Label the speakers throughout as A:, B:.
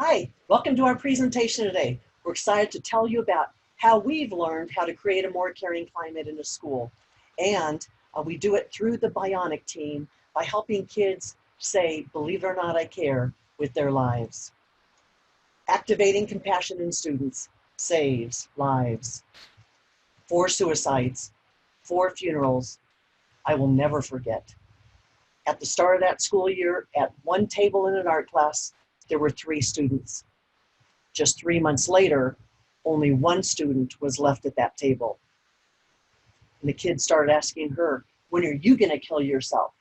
A: Hi, welcome to our presentation today. We're excited to tell you about how we've learned how to create a more caring climate in a school. And we do it through the BIONIC team by helping kids say, believe it or not, I care, with their lives. Activating compassion in students saves lives. 4 suicides, 4 funerals, I will never forget. At the start of that school year, at one table in an art class, there were 3 students. Just 3 months later, only 1 student was left at that table. And the kids started asking her, when are you going to kill yourself?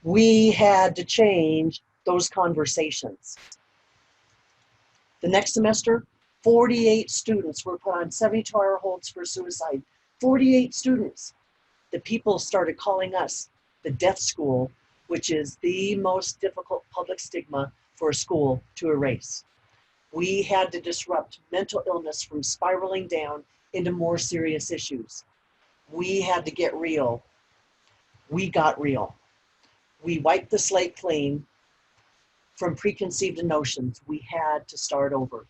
A: We had to change those conversations. The next semester, 48 students were put on 72-hour holds for suicide. 48 students. The people started calling us the death school, which is the most difficult public stigma for a school to erase. We had to disrupt mental illness from spiraling down into more serious issues. We had to get real. We got real. We wiped the slate clean from preconceived notions. We had to start over.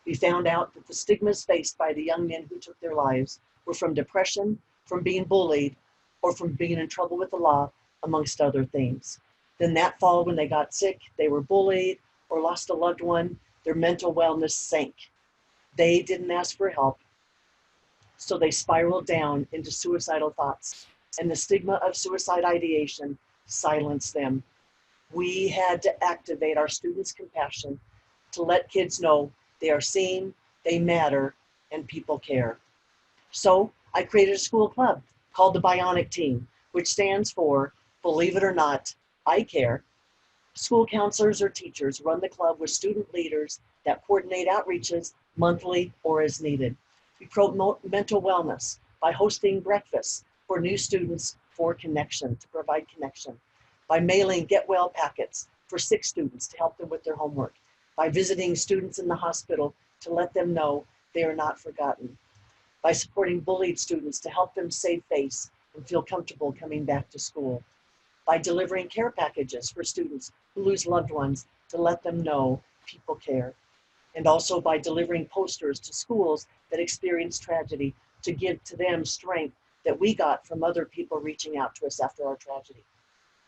A: We found out that the stigmas faced by the young men who took their lives were from depression, from being bullied, or from being in trouble with the law, amongst other things. Then that fall, when they got sick, they were bullied or lost a loved one, their mental wellness sank. They didn't ask for help, so they spiraled down into suicidal thoughts, and the stigma of suicide ideation silenced them. We had to activate our students' compassion to let kids know they are seen, they matter, and people care. So I created a school club called the BIONIC team, which stands for Believe It or Not, I Care. School counselors or teachers run the club with student leaders that coordinate outreaches monthly or as needed. We promote mental wellness by hosting breakfasts for new students for connection, to provide connection, by mailing Get Well packets for sick students to help them with their homework, by visiting students in the hospital to let them know they are not forgotten, by supporting bullied students to help them save face and feel comfortable coming back to school, by delivering care packages for students who lose loved ones to let them know people care, and also by delivering posters to schools that experience tragedy to give to them strength that we got from other people reaching out to us after our tragedy.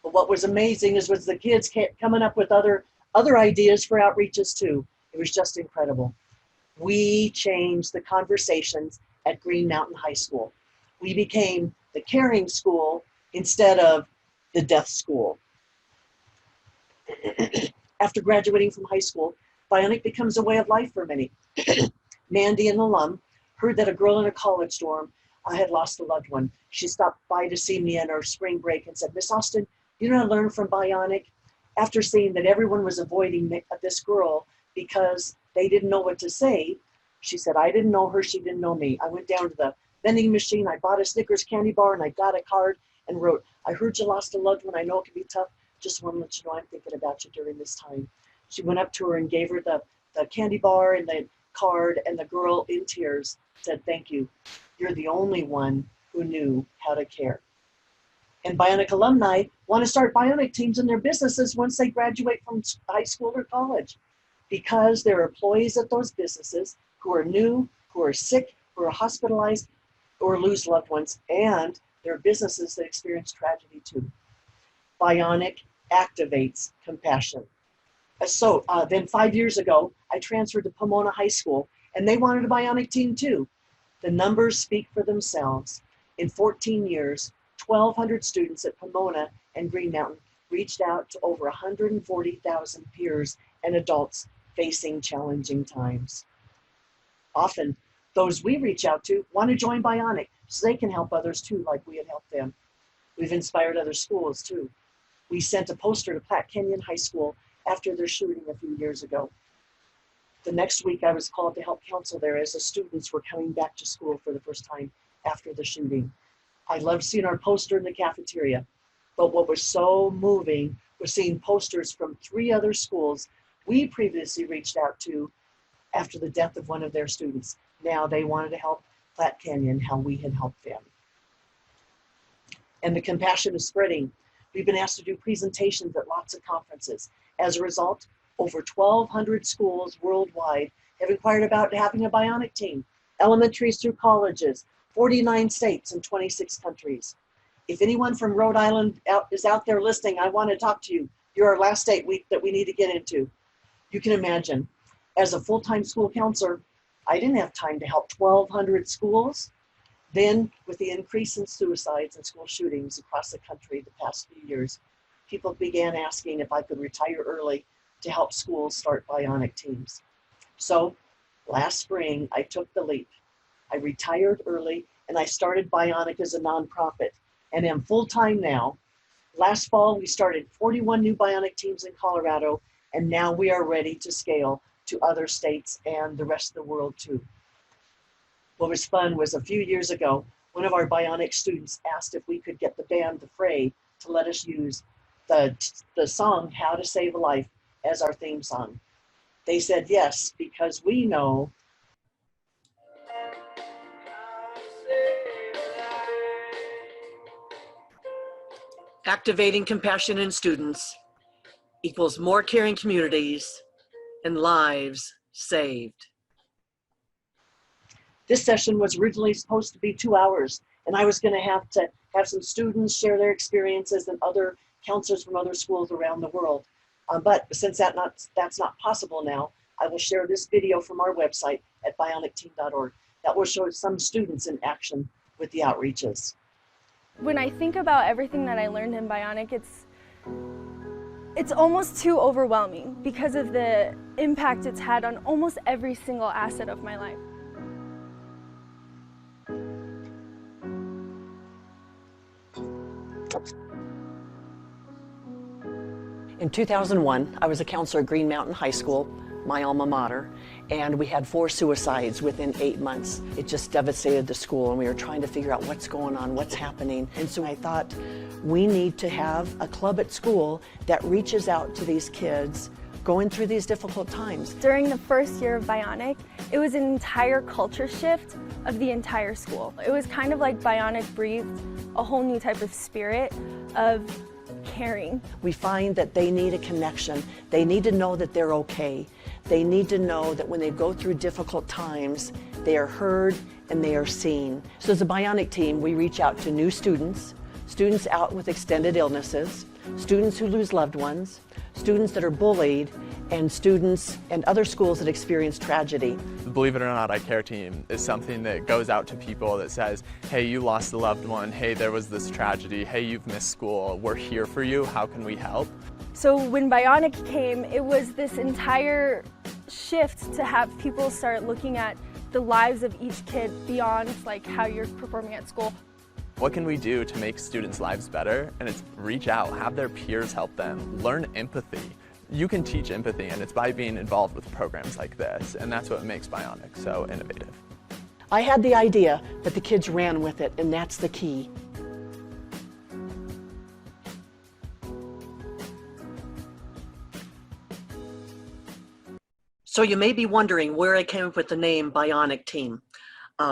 A: But what was amazing was the kids kept coming up with other ideas for outreaches too. It was just incredible. We changed the conversations at Green Mountain High School. We became the caring school instead of the death school. After graduating from high school, BIONIC becomes a way of life for many. Mandy, an alum, heard that a girl in a college dorm had lost a loved one. She stopped by to see me in our spring break and said, Miss Austin, you know what I learned from BIONIC? After seeing that everyone was avoiding this girl because they didn't know what to say, she said, I didn't know her, she didn't know me. I went down to the vending machine, I bought a Snickers candy bar, and I got a card and wrote, I heard you lost a loved one, I know it can be tough, just want to let you know I'm thinking about you during this time. She went up to her and gave her the candy bar and the card, and the girl in tears said, thank you. You're the only one who knew how to care. And BIONIC alumni want to start BIONIC teams in their businesses once they graduate from high school or college, because there are employees at those businesses who are new, who are sick, who are hospitalized, or lose loved ones, and there are businesses that experience tragedy too. BIONIC activates compassion. So then 5 years ago, I transferred to Pomona High School, and they wanted a BIONIC team too. The numbers speak for themselves. In 14 years, 1,200 students at Pomona and Green Mountain reached out to over 140,000 peers and adults facing challenging times. Often, those we reach out to want to join BIONIC so they can help others too, like we had helped them. We've inspired other schools too. We sent a poster to Platte Canyon High School after their shooting a few years ago. The next week, I was called to help counsel there as the students were coming back to school for the first time after the shooting. I loved seeing our poster in the cafeteria, but what was so moving was seeing posters from 3 other schools we previously reached out to after the death of one of their students. Now they wanted to help Platte Canyon how we had helped them. And the compassion is spreading. We've been asked to do presentations at lots of conferences. As a result, Over 1,200 schools worldwide have inquired about having a bionic team, elementaries through colleges, 49 states and 26 countries. If anyone from Rhode Island is out there listening, I want to talk to you. You're our last state that we need to get into. You can imagine, as a full-time school counselor, I didn't have time to help 1,200 schools. Then, with the increase in suicides and school shootings across the country the past few years, people began asking if I could retire early to help schools start bionic teams. So, last spring, I took the leap. I retired early and I started BIONIC as a nonprofit and am full-time now. Last fall, we started 41 new bionic teams in Colorado, and now we are ready to scale to other states and the rest of the world too. What was fun was a few years ago, one of our bionic students asked if we could get the band The Fray to let us use the song How to Save a Life as our theme song. They said yes, because we know activating compassion in students equals more caring communities and lives saved. This session was originally supposed to be 2 hours, and I was going to have some students share their experiences and other counselors from other schools around the world. But since that's not possible now, I will share this video from our website at bionicteam.org that will show some students in action with the outreaches.
B: When I think about everything that I learned in BIONIC, it's almost too overwhelming because of the impact it's had on almost every single asset of my life.
A: In 2001, I was a counselor at Green Mountain High School, my alma mater, and we had 4 suicides within 8 months. It just devastated the school, and we were trying to figure out what's going on, what's happening. And so I thought, we need to have a club at school that reaches out to these kids going through these difficult times.
B: During the first year of BIONIC, it was an entire culture shift of the entire school. It was kind of like BIONIC breathed a whole new type of spirit of caring.
A: We find that they need a connection. They need to know that they're okay. They need to know that when they go through difficult times, they are heard and they are seen. So as a BIONIC team, we reach out to new students, students out with extended illnesses, students who lose loved ones, students that are bullied, and students and other schools that experience tragedy.
C: The Believe It or Not, I Care team is something that goes out to people that says, hey, you lost a loved one, hey, there was this tragedy, hey, you've missed school, we're here for you, how can we help?
B: So when BIONIC came, it was this entire shift to have people start looking at the lives of each kid beyond like how you're performing at school.
C: What can we do to make students' lives better? And it's reach out, have their peers help them, learn empathy. You can teach empathy, and it's by being involved with programs like this, and that's what makes BIONIC so innovative.
A: I had the idea, but the kids ran with it, and that's the key. So you may be wondering where I came up with the name BIONIC Team.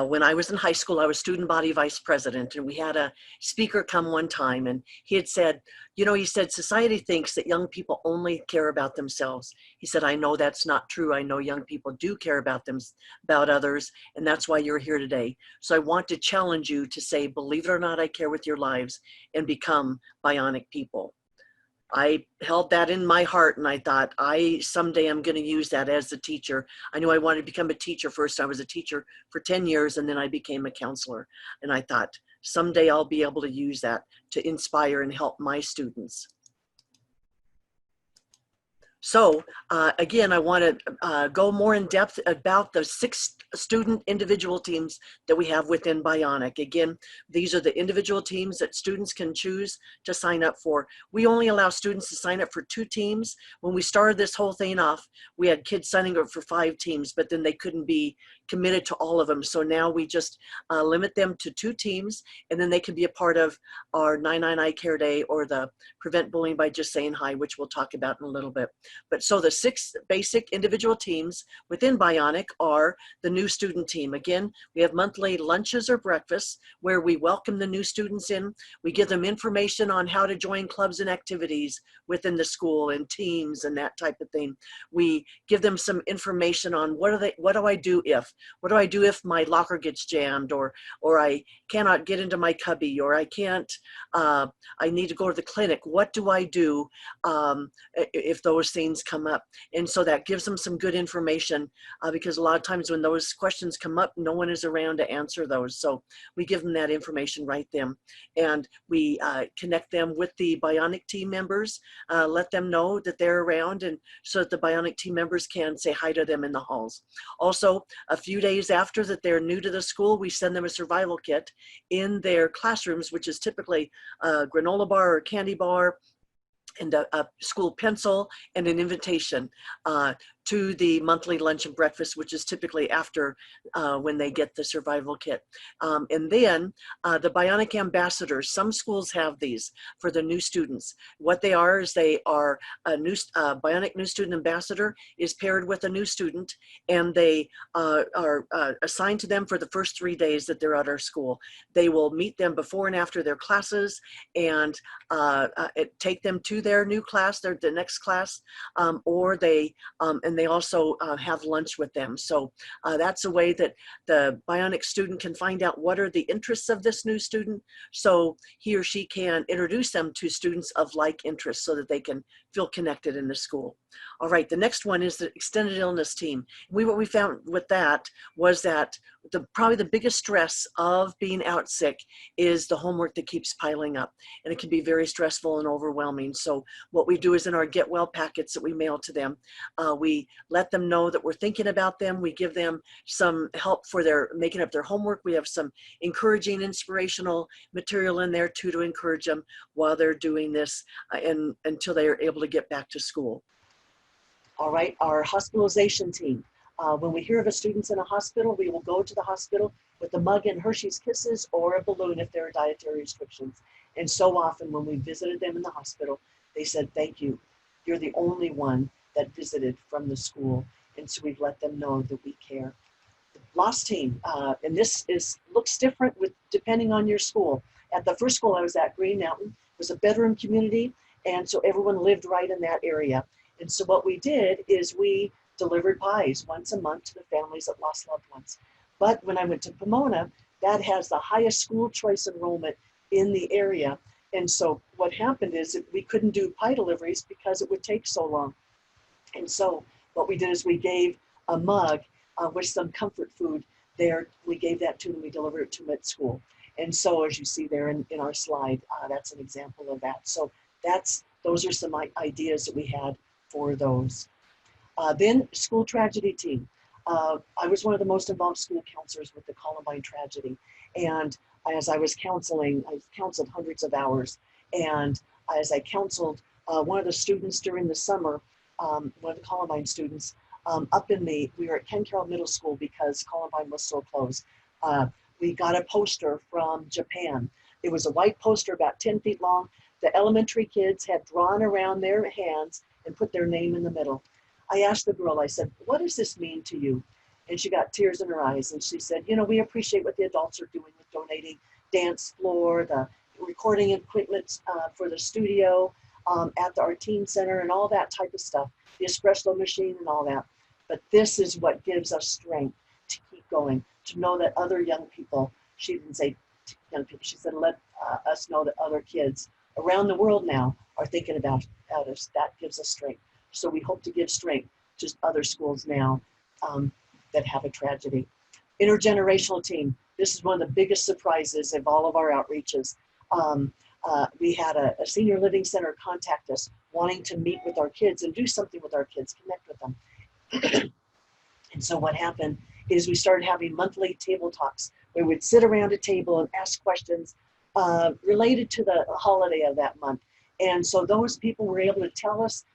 A: When I was in high school, I was student body vice president, and we had a speaker come one time, and he had said, you know, he said, society thinks that young people only care about themselves. He said, I know that's not true. I know young people do care about others, and that's why you're here today. So I want to challenge you to say, believe it or not, I care with your lives, and become bionic people. I held that in my heart, and I thought, someday I'm going to use that as a teacher. I knew I wanted to become a teacher first. I was a teacher for 10 years, and then I became a counselor. And I thought, someday I'll be able to use that to inspire and help my students. So again, I want to go more in depth about the 6 student individual teams that we have within BIONIC. Again, these are the individual teams that students can choose to sign up for. We only allow students to sign up for 2 teams. When we started this whole thing off, we had kids signing up for 5 teams, but then they couldn't be committed to all of them. So now we just limit them to 2 teams, and then they can be a part of our 9/9 I Care Day or the Prevent Bullying by Just Saying Hi, which we'll talk about in a little bit. But so the 6 basic individual teams within BIONIC are the new student team. Again, we have monthly lunches or breakfasts where we welcome the new students in. We give them information on how to join clubs and activities within the school and teams and that type of thing. We give them some information on what do I do if my locker gets jammed, or I cannot get into my cubby, or I can't, I need to go to the clinic. What do I do if those things come up? And so that gives them some good information because a lot of times when those questions come up, no one is around to answer those. So we give them that information right then. And we connect them with the BIONIC team members, let them know that they're around, and so that the BIONIC team members can say hi to them in the halls. Also, a few days after that they're new to the school, we send them a survival kit in their classrooms, which is typically a granola bar or candy bar, and a school pencil and an invitation to the monthly lunch and breakfast, which is typically after when they get the survival kit. And then the BIONIC ambassadors, some schools have these for the new students. What they are is they are a new BIONIC new student ambassador is paired with a new student, and they are assigned to them for the first 3 days that they're at our school. They will meet them before and after their classes and take them to their new class, the next class, or and they also have lunch with them. So that's a way that the BIONIC student can find out what are the interests of this new student, so he or she can introduce them to students of like interests so that they can feel connected in the school. All right, the next one is the extended illness team. What we found with that was that probably the biggest stress of being out sick is the homework that keeps piling up, and it can be very stressful and overwhelming. So what we do is in our get well packets that we mail to them, we let them know that we're thinking about them. We give them some help for their making up their homework. We have some encouraging, inspirational material in there too, to encourage them while they're doing this and until they are able to get back to school. All right, our hospitalization team. When we hear of a student's in a hospital, we will go to the hospital with a mug and Hershey's Kisses or a balloon if there are dietary restrictions. And so often when we visited them in the hospital, they said, "Thank you. You're the only one that visited from the school." And so we've let them know that we care. The lost team, and this looks different depending on your school. At the first school I was at, Green Mountain, was a bedroom community, and so everyone lived right in that area. And so what we did is we delivered pies once a month to the families that lost loved ones. But when I went to Pomona, that has the highest school choice enrollment in the area. And so what happened is that we couldn't do pie deliveries because it would take so long. And so what we did is we gave a mug with some comfort food there. We gave that to them, we delivered it to them at school. And so as you see there in our slide, that's an example of that. So those are some ideas that we had for those. Then school tragedy team. I was one of the most involved school counselors with the Columbine tragedy. And as I was counseling, I counseled hundreds of hours. And as I counseled one of the students during the summer, one of the Columbine students, we were at Ken Carroll Middle School because Columbine was so close. We got a poster from Japan. It was a white poster about 10 feet long. The elementary kids had drawn around their hands and put their name in the middle. I asked the girl, I said, "What does this mean to you?" And she got tears in her eyes, and she said, "You know, we appreciate what the adults are doing with donating dance floor, the recording equipment for the studio at our teen center, and all that type of stuff, the espresso machine and all that. But this is what gives us strength to keep going, to know that other young people," she didn't say young people, she said, "let us know that other kids around the world now are thinking about us. That gives us strength." So we hope to give strength to other schools now that have a tragedy. Intergenerational team. This is one of the biggest surprises of all of our outreaches. We had a senior living center contact us wanting to meet with our kids and do something with our kids, connect with them. And so what happened is we started having monthly table talks where we'd sit around a table and ask questions related to the holiday of that month. And so those people were able to tell us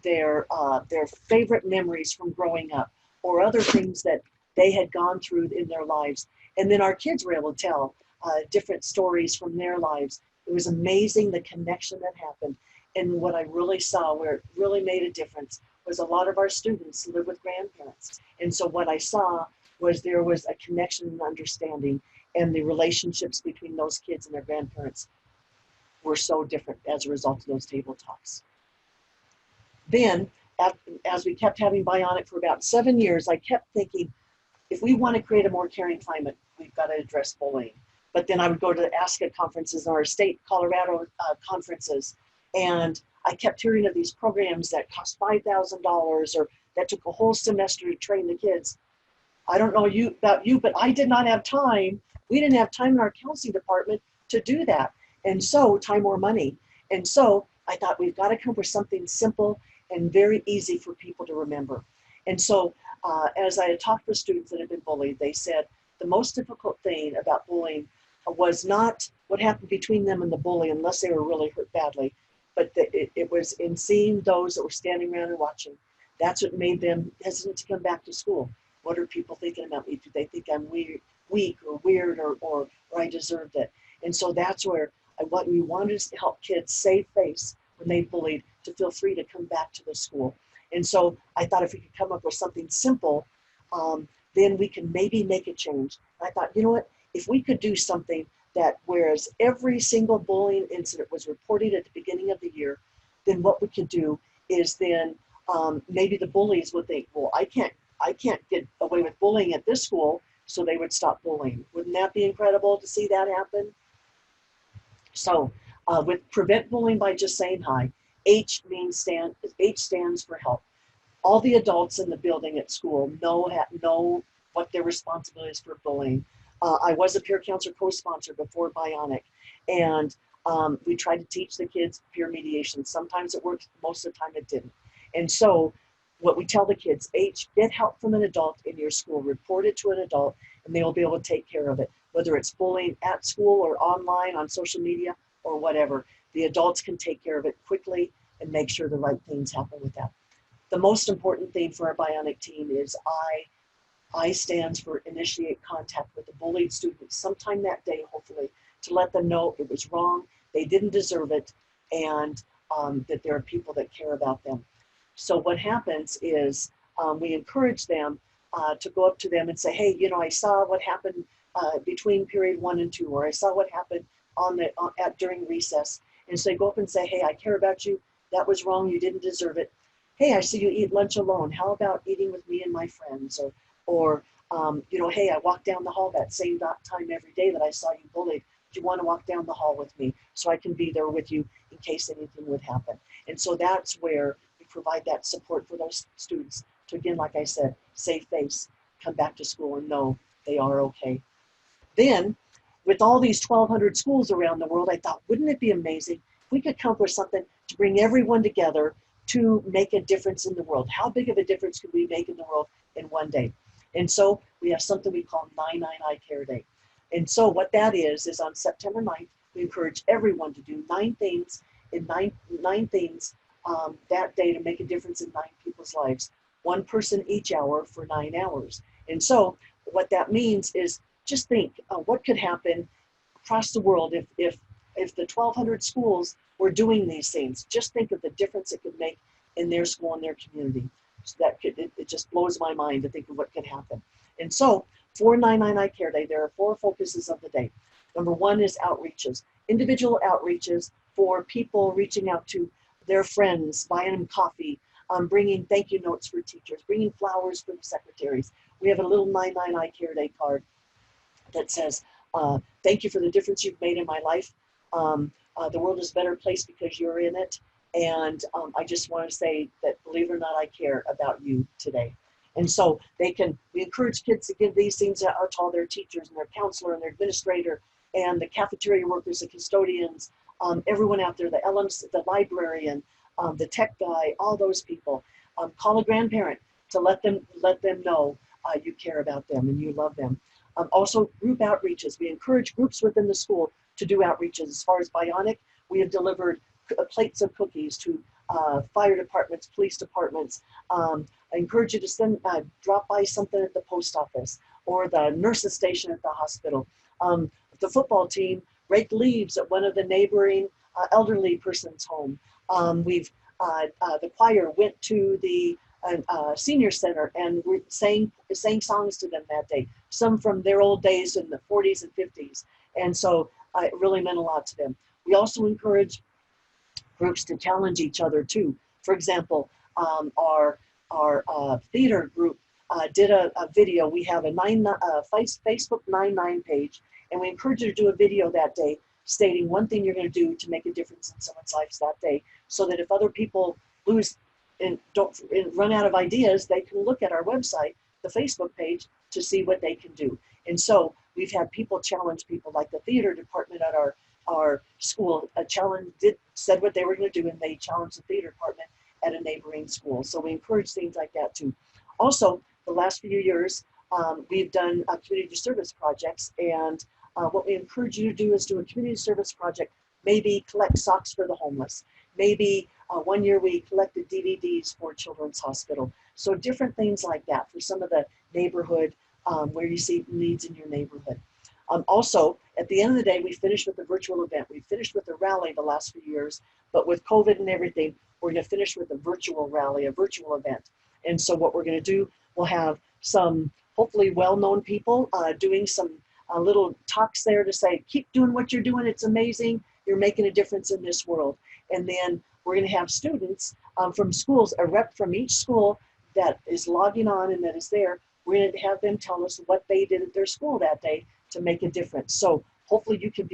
A: their favorite memories from growing up or other things that they had gone through in their lives. And then our kids were able to tell different stories from their lives. It was amazing the connection that happened. And what I really saw where it really made a difference was a lot of our students live with grandparents. And so what I saw was there was a connection and understanding, and the relationships between those kids and their grandparents were so different as a result of those table talks. Then, as we kept having BIONIC for about 7 years, I kept thinking, if we want to create a more caring climate, we've got to address bullying. But then I would go to the ASCA conferences or our state Colorado conferences, and I kept hearing of these programs that cost $5,000 or that took a whole semester to train the kids. I don't know about you, but I did not have time. We didn't have time in our counseling department to do that. And so, time or money. And so I thought we've got to come up with something simple and very easy for people to remember. And so as I had talked with students that had been bullied, they said the most difficult thing about bullying was not what happened between them and the bully, unless they were really hurt badly, but it was in seeing those that were standing around and watching. That's what made them hesitant to come back to school. What are people thinking about me? Do they think I'm weak or weird or I deserved it? And so that's where we wanted to help kids save face when they bullied, to feel free to come back to the school. And so I thought if we could come up with something simple, then we can maybe make a change. And I thought, you know what, if we could do something that whereas every single bullying incident was reported at the beginning of the year, then what we could do is then maybe the bullies would think, well, I can't get away with bullying at this school, so they would stop bullying. Wouldn't that be incredible to see that happen? So with prevent bullying by just saying hi, H stands for help. All the adults in the building at school know what their responsibility is for bullying. I was a peer counselor co-sponsor before BIONIC, and we tried to teach the kids peer mediation. Sometimes it worked, most of the time it didn't. And so what we tell the kids, H, get help from an adult in your school, report it to an adult, and they will be able to take care of it. Whether it's bullying at school or online on social media or whatever, the adults can take care of it quickly and make sure the right things happen with that. The most important thing for our BIONIC team is I stands for initiate contact with the bullied student sometime that day, hopefully, to let them know it was wrong, they didn't deserve it, and that there are people that care about them. So what happens is we encourage them to go up to them and say, hey, you know, I saw what happened between period 1 and 2, or I saw what happened during recess. And so they go up and say, hey, I care about you. That was wrong. You didn't deserve it. Hey, I see you eat lunch alone. How about eating with me and my friends? Or you know, hey, I walk down the hall that same time every day that I saw you bullied. Do you want to walk down the hall with me so I can be there with you in case anything would happen? And so that's where we provide that support for those students to, again, like I said, save face, come back to school and know they are okay. Then, with all these 1,200 schools around the world, I thought, wouldn't it be amazing if we could come up with something to bring everyone together to make a difference in the world? How big of a difference could we make in the world in one day? And so we have something we call 9-9 Eye Care Day. And so what that is on September 9th, we encourage everyone to do 9 things in nine things that day to make a difference in 9 people's lives. 1 person each hour for 9 hours. And so what that means is just think what could happen across the world if the 1,200 schools were doing these things. Just think of the difference it could make in their school and their community. So that it just blows my mind to think of what could happen. And so for 9-9 Eye Care Day, there are 4 focuses of the day. Number 1 is outreaches, individual outreaches for people reaching out to their friends, buying them coffee, bringing thank you notes for teachers, bringing flowers for the secretaries. We have a little 9-9 Eye Care Day card that says, thank you for the difference you've made in my life. The world is a better place because you're in it. And I just want to say that, believe it or not, I care about you today. And so we encourage kids to give these things out to all their teachers and their counselor and their administrator and the cafeteria workers, the custodians, everyone out there, the LMs, the librarian, the tech guy, all those people. Call a grandparent to let them know you care about them and you love them. Also, group outreaches. We encourage groups within the school to do outreaches. As far as BIONIC, we have delivered plates of cookies to fire departments, police departments. I encourage you to drop by something at the post office or the nurse's station at the hospital. The football team raked leaves at one of the neighboring elderly person's home. The choir went to the senior center and we sang songs to them that day, some from their old days in the 40s and 50s. And so it really meant a lot to them. We also encourage groups to challenge each other too. For example, our theater group did a video. We have a Facebook 99 page, and we encourage you to do a video that day stating one thing you're going to do to make a difference in someone's lives that day, so that if other people lose and run out of ideas, they can look at our website, the Facebook page, to see what they can do. And so we've had people challenge people, like the theater department at our school said what they were going to do, and they challenged the theater department at a neighboring school. So we encourage things like that too. Also, the last few years, we've done community service projects, and what we encourage you to do is do a community service project. Maybe collect socks for the homeless. Maybe one year we collected DVDs for Children's Hospital. So different things like that for some of the neighborhood where you see needs in your neighborhood. Also, at the end of the day, we finished with a virtual event. We finished with a rally the last few years, but with COVID and everything, we're going to finish with a virtual rally, a virtual event. And so what we're going to do, we'll have some hopefully well-known people doing some little talks there to say, keep doing what you're doing. It's amazing. You're making a difference in this world. And then we're going to have students from schools, a rep from each school that is logging on and that is there. We're going to have them tell us what they did at their school that day to make a difference. So hopefully you can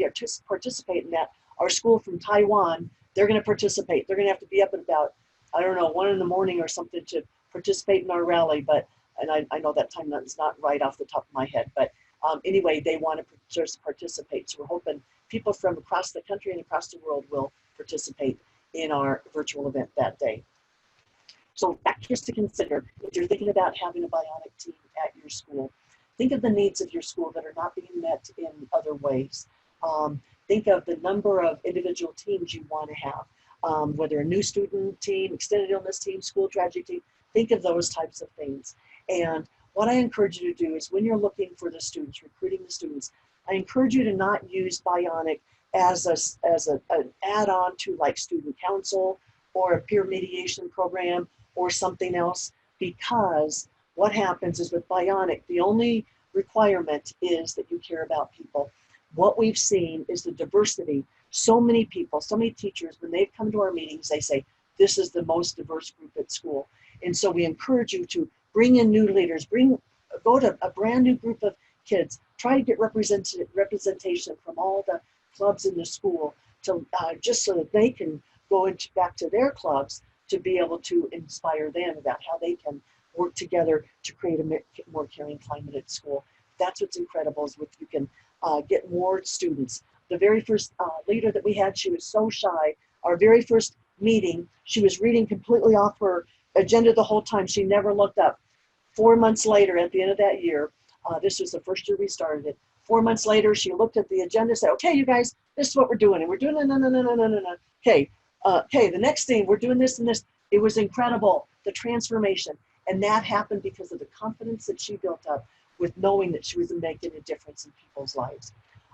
A: participate in that. Our school from Taiwan, they're going to participate. They're going to have to be up at about, I don't know, 1 in the morning or something to participate in our rally. And I know that time is not right off the top of my head, but anyway, they want to just participate. So we're hoping people from across the country and across the world will participate in our virtual event that day. So factors to consider if you're thinking about having a BIONIC team at your school. Think of the needs of your school that are not being met in other ways. Think of the number of individual teams you want to have, whether a new student team, extended illness team, school tragedy team. Think of those types of things. And what I encourage you to do is when you're looking for the students, recruiting the students, I encourage you to not use BIONIC as an add-on to like student council or a peer mediation program or something else, because what happens is with BIONIC, the only requirement is that you care about people. What we've seen is the diversity. So many people, so many teachers, when they've come to our meetings, they say, this is the most diverse group at school. And so we encourage you to bring in new leaders, go to a brand new group of kids, try to get representation from all the clubs in the school, to just so that they can go back to their clubs to be able to inspire them about how they can work together to create a more caring climate at school. That's what's incredible, is you can get more students. The very first leader that we had, she was so shy. Our very first meeting, she was reading completely off her agenda the whole time. She never looked up. 4 months later, at the end of that year, this was the first year we started it. 4 months later, she looked at the agenda and said, okay, you guys, this is what we're doing. And we're doing no. Okay, the next thing, we're doing this and this. It was incredible, the transformation. And that happened because of the confidence that she built up with knowing that she was making a difference in people's lives.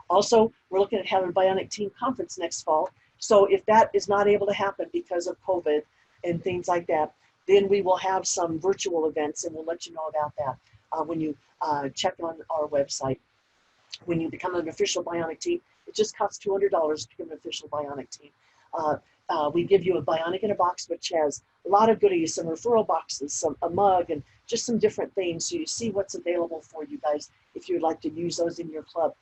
A: Also, we're looking at having a BIONIC team conference next fall. So if that is not able to happen because of COVID and things like that, then we will have some virtual events, and we'll let you know about that when you check on our website. When you become an official BIONIC team, it just costs $200 to become an official BIONIC team. We give you a BIONIC in a box, which has a lot of goodies, some referral boxes, a mug, and just some different things, so you see what's available for you guys if you'd like to use those in your club.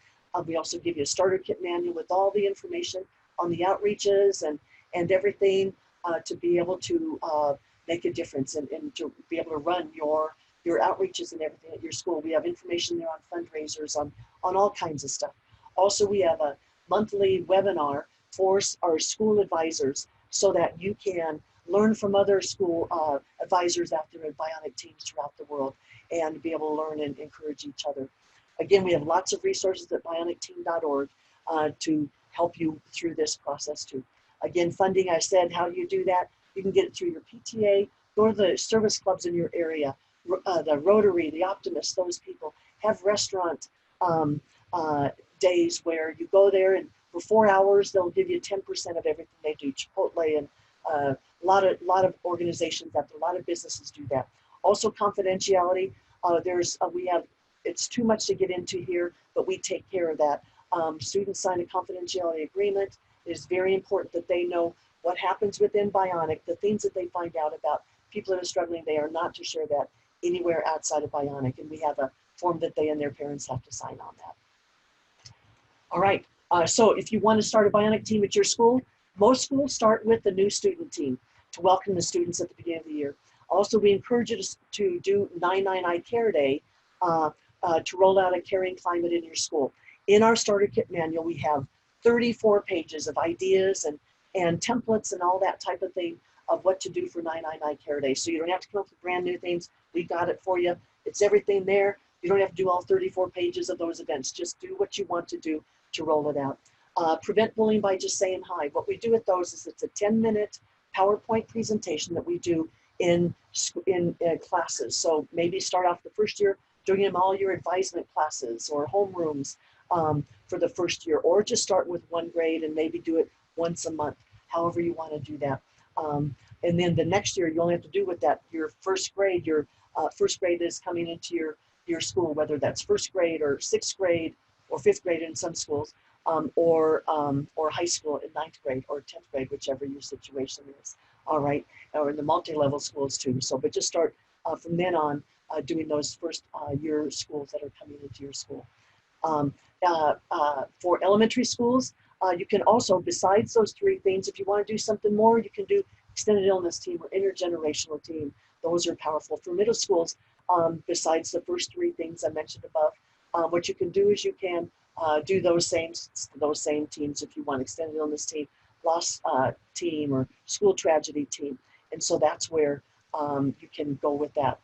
A: We also give you a starter kit manual with all the information on the outreaches and everything to be able to make a difference and to be able to run your outreaches and everything at your school. We have information there on fundraisers, on all kinds of stuff. Also, we have a monthly webinar for our school advisors so that you can learn from other school advisors out there in BIONIC teams throughout the world and be able to learn and encourage each other. Again, we have lots of resources at bionicteam.org to help you through this process too. Again, funding, I said, how do you do that? You can get it through your PTA, go to the service clubs in your area, the Rotary, the Optimists, those people have restaurant days where you go there and for 4 hours, they'll give you 10% of everything they do, Chipotle and A lot of organizations that, a lot of businesses do that. Also confidentiality. It's too much to get into here, but we take care of that. Students sign a confidentiality agreement. It is very important that they know what happens within BIONIC, the things that they find out about people that are struggling. They are not to share that anywhere outside of BIONIC, and we have a form that they and their parents have to sign on that. All right, so if you want to start a BIONIC team at your school, most schools start with the new student team to welcome the students at the beginning of the year. Also, we encourage you to do 999 Care Day to roll out a caring climate in your school. In our starter kit manual, we have 34 pages of ideas and templates and all that type of thing of what to do for 999 Care Day. So you don't have to come up with brand new things. We got it for you. It's everything there. You don't have to do all 34 pages of those events. Just do what you want to do to roll it out. Prevent bullying by just saying hi. What we do with those is it's a 10-minute PowerPoint presentation that we do in classes. So maybe start off the first year doing them all your advisement classes or homerooms for the first year, or just start with one grade and maybe do it once a month, however you want to do that. And then the next year you only have to do with that your first grade. Your first grade is coming into your school, whether that's first grade or sixth grade or fifth grade in some schools, or high school in ninth grade or 10th grade, whichever your situation is. All right, or in the multi-level schools too. So, but just start from then on doing those first year schools that are coming into your school. For elementary schools, you can also, besides those three things, if you want to do something more, you can do extended illness team or intergenerational team. Those are powerful. For middle schools, besides the first three things I mentioned above, what you can do is you can do those same teams if you want, extended illness team, loss team, or school tragedy team. And so that's where you can go with that.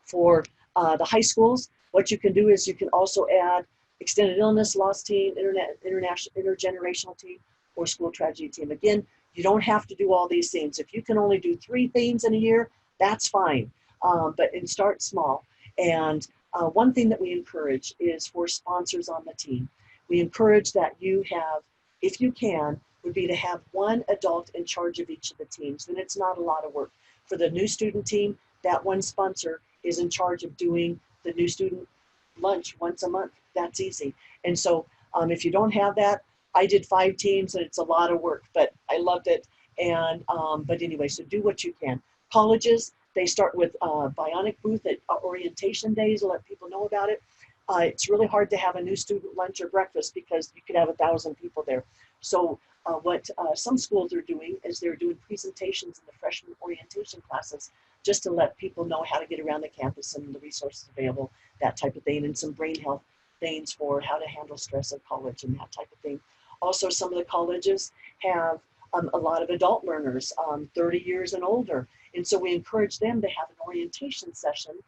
A: For the high schools, what you can do is you can also add extended illness, loss team, intergenerational team, or school tragedy team. Again, you don't have to do all these things. If you can only do 3 things in a year, that's fine. But start small. And one thing that we encourage is for sponsors on the team. We encourage that you have, if you can, would be to have one adult in charge of each of the teams. Then it's not a lot of work. For the new student team, that one sponsor is in charge of doing the new student lunch once a month. That's easy. And so if you don't have that, I did 5 teams and it's a lot of work, but I loved it. And but anyway, so do what you can. Colleges, they start with BIONIC booth at orientation days to let people know about it. It's really hard to have a new student lunch or breakfast because you could have 1,000 people there. So what some schools are doing is they're doing presentations in the freshman orientation classes just to let people know how to get around the campus and the resources available, that type of thing, and some brain health things for how to handle stress in college and that type of thing. Also, some of the colleges have a lot of adult learners, 30 years and older. And so we encourage them to have an orientation session,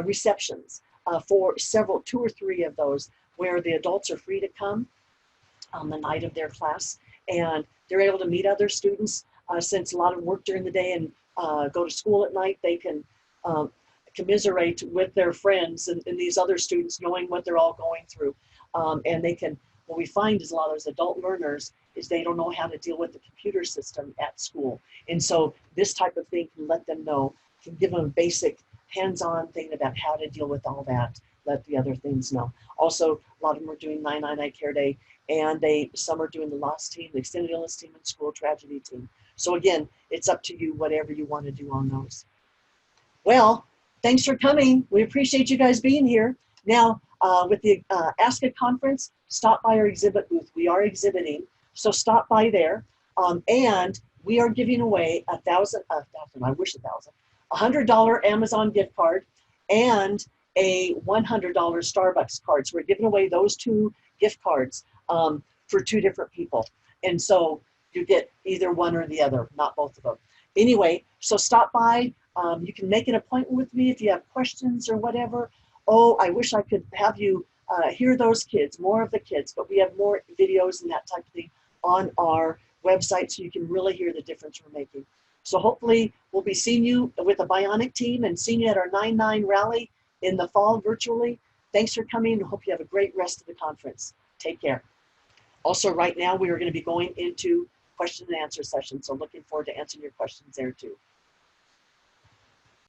A: receptions for 2 or 3 of those, where the adults are free to come on the night of their class, and they're able to meet other students. Since a lot of work during the day and go to school at night, they can commiserate with their friends and these other students, knowing what they're all going through. And they can, what we find is a lot of those adult learners is they don't know how to deal with the computer system at school. And so this type of thing can let them know, can give them a basic hands-on thing about how to deal with all that, let the other things know. Also, a lot of them are doing 999 Care Day, and some are doing the loss team, the extended illness team, and school tragedy team. So again, it's up to you, whatever you want to do on those. Well, thanks for coming. We appreciate you guys being here. Now, with the ASCA conference, stop by our exhibit booth. We are exhibiting, so stop by there. And we are giving away a $100 Amazon gift card and a $100 Starbucks card. So we're giving away those 2 gift cards for 2 different people. And so you get either one or the other, not both of them. Anyway, so stop by. You can make an appointment with me if you have questions or whatever. Oh, I wish I could have you hear those kids, more of the kids, but we have more videos and that type of thing on our website so you can really hear the difference we're making. So hopefully we'll be seeing you with the BIONIC team and seeing you at our 9/9 rally in the fall virtually. Thanks for coming, and hope you have a great rest of the conference. Take care. Also, right now we are going to be going into question and answer session. So looking forward to answering your questions there too.